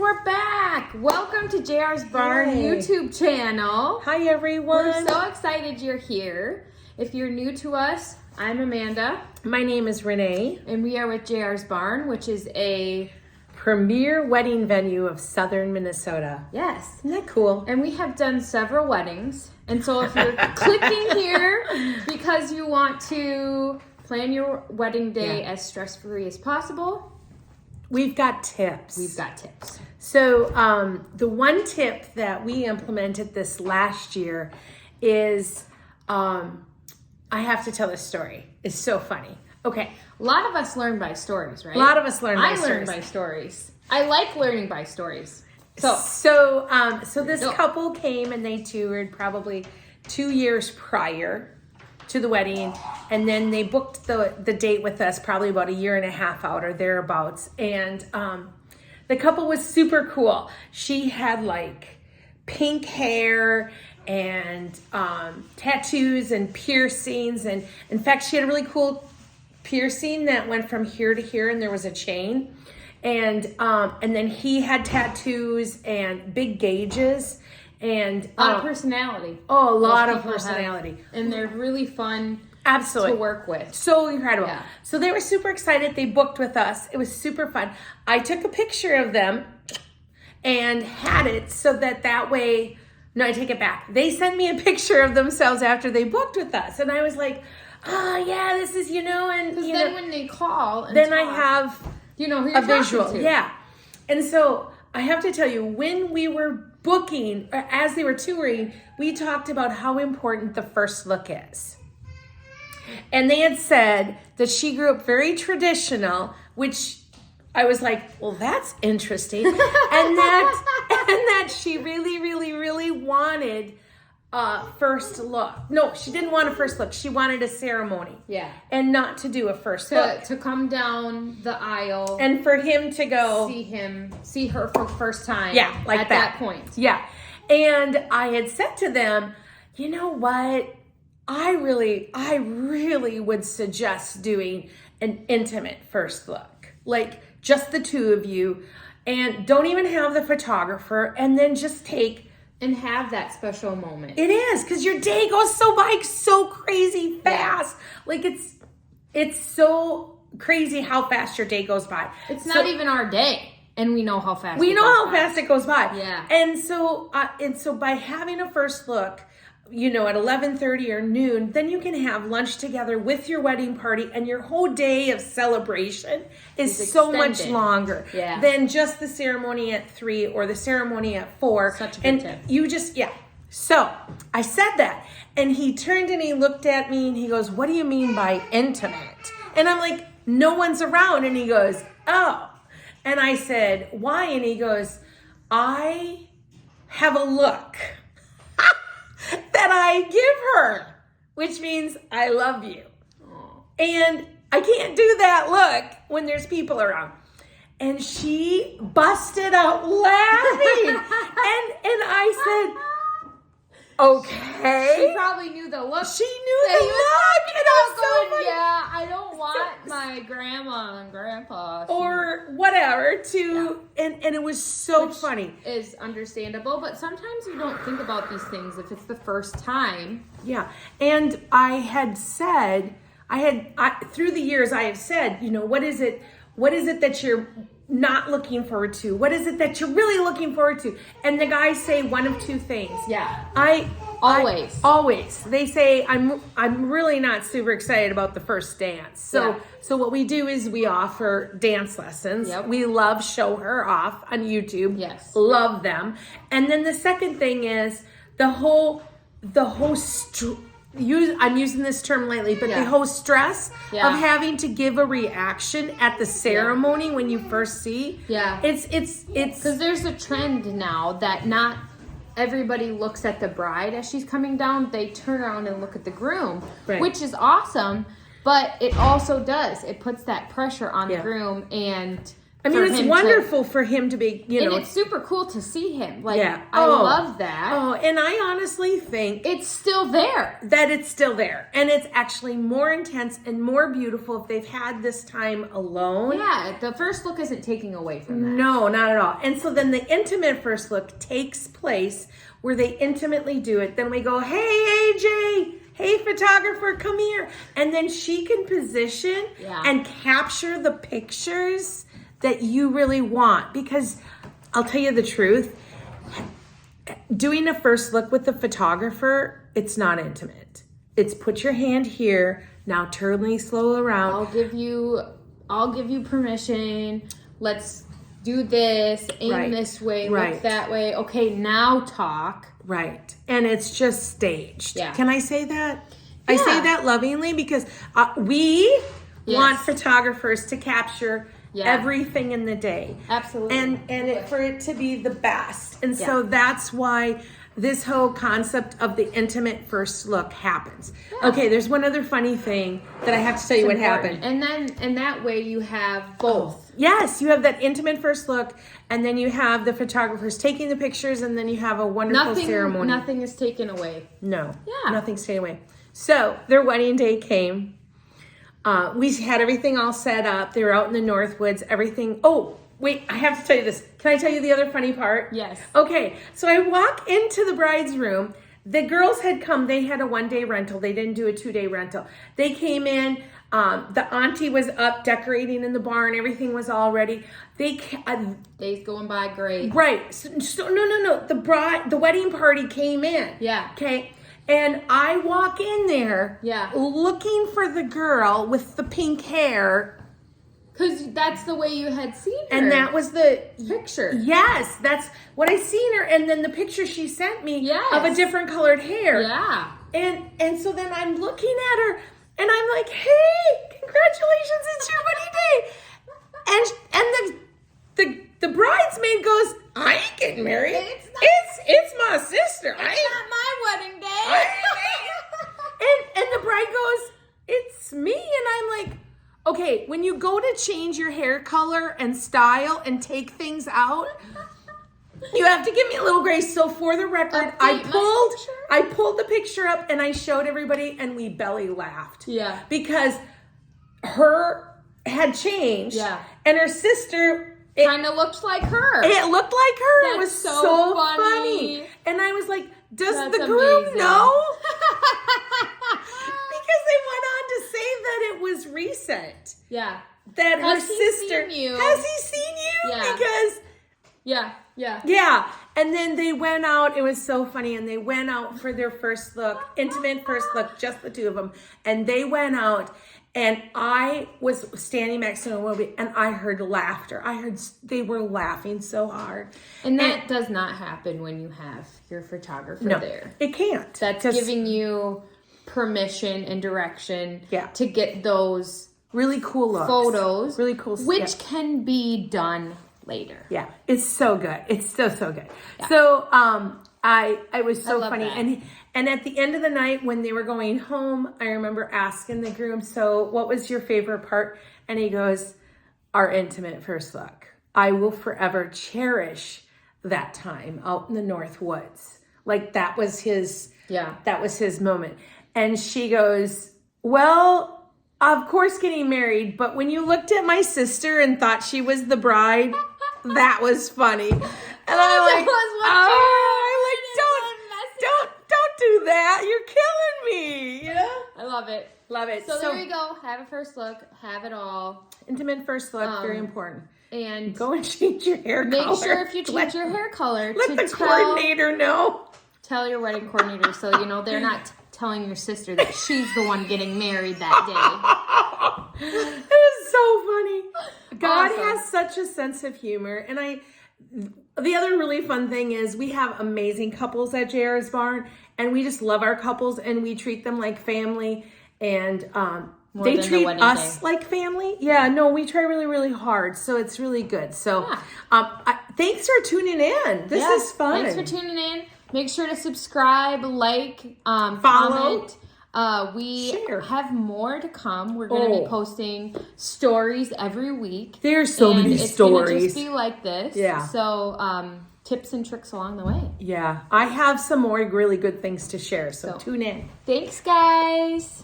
we're back. Welcome to JR's Barn YouTube channel. Hi, everyone. We're so excited you're here. If you're new to us, I'm Amanda. My name is Renee. And we are with JR's Barn, which is a premier wedding venue of southern Minnesota. Yes. Isn't that cool? And we have done several weddings. And so if you're clicking here because you want to plan your wedding day as stress-free as possible, we've got tips. So, the one tip that we implemented this last year is, I have to tell this story. It's so funny. Okay. A lot of us learn by stories, right? A lot of us learn by stories. I learn by stories. I like learning by stories. So this couple came and they toured probably 2 years prior to the wedding, and then they booked the date with us probably about a year and a half out or thereabouts. And the couple was super cool. She had like pink hair and tattoos and piercings, and in fact she had a really cool piercing that went from here to here and there was a chain. And then he had tattoos and big gauges and a lot of personality. Oh, a lot of personality. And they're really fun absolutely to work with. So incredible. Yeah. So they were super excited. They booked with us. It was super fun. I took a picture of them and had it so that way, no, I take it back. They sent me a picture of themselves after they booked with us. And I was like, oh yeah, this is, and because then when they call and then talk, I have who you're a visual. to. Yeah. And so I have to tell you, when we were booking, or as they were touring, we talked about how important the first look is. And they had said that she grew up very traditional, which I was like, well, that's interesting. and that she really, really, really wanted first look. No, she didn't want a first look. She wanted a ceremony. Yeah. And not to do a first look. To come down the aisle. And for him to go. See her for the first time. Yeah, like at that point. Yeah. And I had said to them, you know what? I really would suggest doing an intimate first look. Like just the two of you. And don't even have the photographer. And then just take. And have that special moment. It is, because your day goes so crazy fast. Yeah. Like it's so crazy how fast your day goes by. It's not even our day, and we know how fast. Fast it goes by. Yeah. And so by having a first look, at 11:30 or noon, then you can have lunch together with your wedding party, and your whole day of celebration is so much longer than just the ceremony at 3 or the ceremony at 4. Such a good tip. You So I said that, and he turned and he looked at me and he goes, "What do you mean by intimate?" And I'm like, "No one's around." And he goes, "Oh." And I said, "Why?" And he goes, "I have a look that I give her, which means I love you. And I can't do that look when there's people around." And she busted out laughing. and I said, okay. She probably knew the look. She knew the look. And I was so funny. Yeah, I don't want my grandma and grandpa or whatever and it was so funny. Is understandable, but sometimes you don't think about these things if it's the first time. Yeah. And I had said, through the years I have said, what is it that you're not looking forward to? What is it that you're really looking forward to? And the guys say one of two things. Yeah. Always. They say, I'm really not super excited about the first dance. So what we do is we offer dance lessons. Yep. We love Show Her Off on YouTube. Yes. Love them. And then the second thing is I'm using this term lately, but the whole stress of having to give a reaction at the ceremony when you first see. Yeah. It's because there's a trend now that not everybody looks at the bride as she's coming down. They turn around and look at the groom, which is awesome, but it also does. It puts that pressure on the groom and I mean, it's wonderful for him to be, and it's super cool to see him. Like, yeah. I love that. Oh, and I honestly think it's still there. That it's still there. And it's actually more intense and more beautiful if they've had this time alone. Yeah, the first look isn't taking away from that. No, not at all. And so then the intimate first look takes place where they intimately do it. Then we go, hey, AJ, hey, photographer, come here. And then she can position and capture the pictures that you really want. Because I'll tell you the truth, doing a first look with the photographer, it's not intimate. It's put your hand here, now turn me slow around. I'll give you permission. Let's do this, aim this way, look that way. Okay, now talk. Right. And it's just staged. Yeah. Can I say that? Yeah. I say that lovingly because we want photographers to capture everything in the day. Absolutely. And for it to be the best. And so that's why this whole concept of the intimate first look happens. Yeah. Okay, there's one other funny thing that I have to tell you what happened. And that way you have both. Yes, you have that intimate first look, and then you have the photographers taking the pictures, and then you have a wonderful ceremony. Nothing is taken away. No. Yeah. Nothing's taken away. So their wedding day came. We had everything all set up. They were out in the Northwoods. Everything. Oh, wait, I have to tell you this. Can I tell you the other funny part? Yes. Okay, so I walk into the bride's room. The girls had come. They had a 1-day rental. They didn't do a 2-day rental. They came in. The auntie was up decorating in the barn. Everything was all ready. Day's going by great. Right. So no. The wedding party came in. Yeah. Okay. And I walk in there. Yeah. Looking for the girl with the pink hair. Because that's the way you had seen her. And that was the picture. Yes, that's what I seen her. And then the picture she sent me of a different colored hair. Yeah. And so then I'm looking at her and I'm like, hey, congratulations, it's your wedding day. And the bridesmaid goes, I ain't getting married. It's my sister. It's not my wedding day. and the bride goes, it's me. And I'm like, okay, when you go to change your hair color and style and take things out, you have to give me a little grace. So for the record, I pulled the picture up and I showed everybody and we belly laughed. Yeah. Because her had changed. Yeah. And her sister kind of looked like her. It looked like her. That's it was so funny. And I was like, does That's the groom amazing. know? Because they went on to say that it was recent. Yeah. That Has her he sister. seen you? Has he seen you? Yeah. Because. Yeah. Yeah. And then they went out. It was so funny. And they went out for their first look, intimate first look, just the two of them. And they went out. And I was standing next to Wilby, and I heard laughter. I heard they were laughing so hard. And that does not happen when you have your photographer there. It can't. That's giving you permission and direction Yeah. to get those really cool looks. photos. Really cool. Which can be done later. Yeah. It's so good. It's so good. Yeah. So I was so funny. That. And at the end of the night when they were going home, I remember asking the groom, so what was your favorite part? And he goes, our intimate first look. I will forever cherish that time out in the North Woods. Like that was his moment. And she goes, well, of course getting married, but when you looked at my sister and thought she was the bride, that was funny. And I'm like, don't do that. You're killing me. You know? I love it. Love it. So there you go. Have a first look. Have it all. Intimate first look. Very important. And go and change your hair color. Make sure if you change your hair color let the coordinator know. Tell your wedding coordinator so you know they're not telling your sister that she's the one getting married that day. It was so funny. God has such a sense of humor. And the other really fun thing is we have amazing couples at JR's Barn, and we just love our couples and we treat them like family, and they treat us like family. Yeah, no, we try really, really hard. So it's really good. So thanks for tuning in. This is fun. Thanks for tuning in. Make sure to subscribe, like, follow. Comment. We Share. have more to come. We're going to be posting stories every week. There's so many it's stories. Gonna just be like this. Yeah. So tips and tricks along the way. Yeah. I have some more really good things to share. So tune in. Thanks, guys.